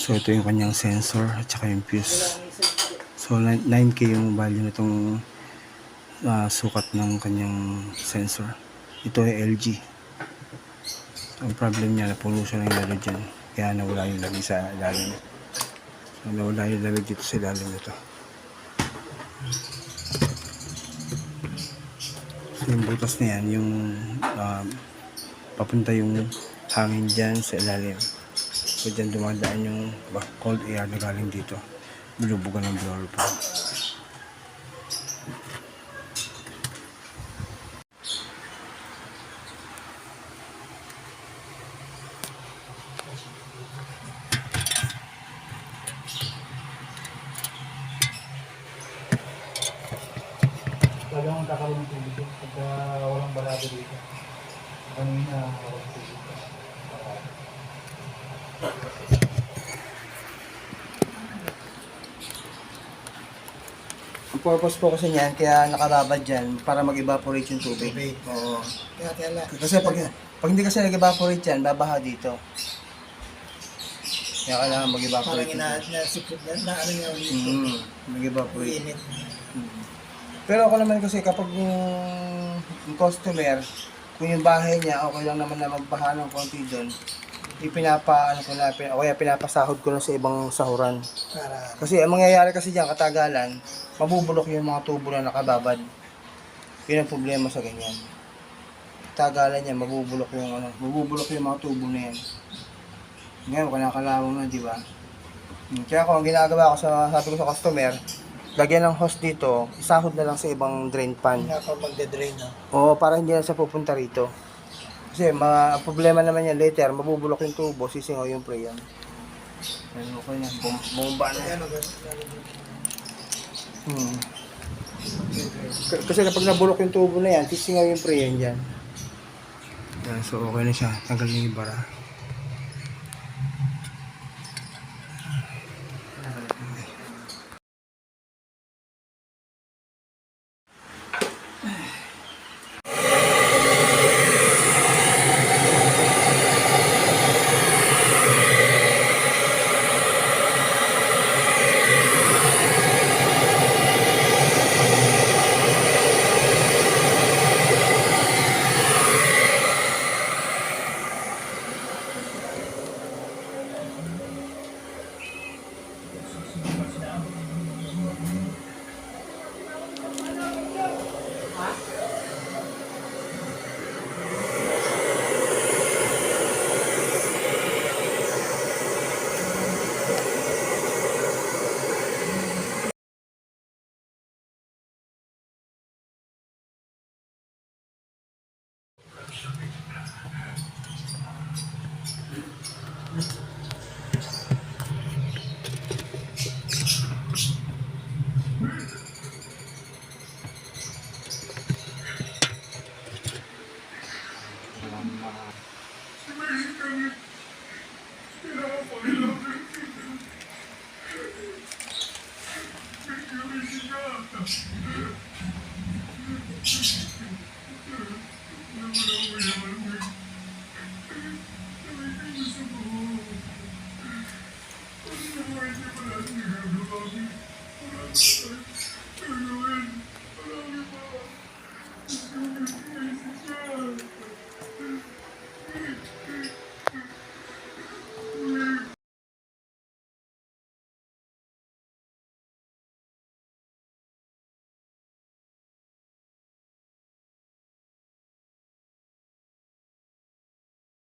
So ito yung kanyang sensor at saka yung fuse. So 9K yung value na itong sukat ng kanyang sensor. Ito ay LG. So, ang problem niya, napuno siya ng lalo dyan, kaya nawala yung lamig sa ilalim. So nawala yung lamig dito sa ilalim nito. So yung butas na yan, yung papunta yung hangin dyan sa ilalim. So dyan dumadaan yung cold air na galing dito, binubugan ng blower pan. Talagang kakaroon ng tubig yun pagka walang barado dito. Kanina walang tubig. Ang purpose po kasi niyan, kaya nakababad dyan, para mag-evaporate yung tubig. Oo. Kasi pag hindi kasi nag-evaporate yan, babaha dito. Kaya kailangan mag-evaporate yung tubig. Na ano niya ulit. Mag-evaporate. Init. Pero ako naman kasi kapag yung customer, kung yung bahay niya, okay lang naman na magbaha ng konti doon, pinapasahod ko na sa ibang sahuran. Kasi ang mangyayari kasi diyan, katagalan, mabubulok yung mga tubo na nakababad. Yun ang problema sa ganyan. Katagalan niya, mabubulok yung mga tubo na yan. Ngayon, kinakalawang na, di ba? Kaya kung ang ginagawa ko sabi ko sa customer, lagyan ng hose dito, isahod na lang sa ibang drain pan. Kapag magde-drain, no? Oo, para hindi na siya pupunta rito. Kasi problema naman yan later, mabubulok yung tubo, sisingaw yung preyon. Ano ko yan, bomba na yan. Kasi kapag nabulok yung tubo na yan, sisingaw yung preyon dyan. Yan, so okay na siya, tanggal na yung bara.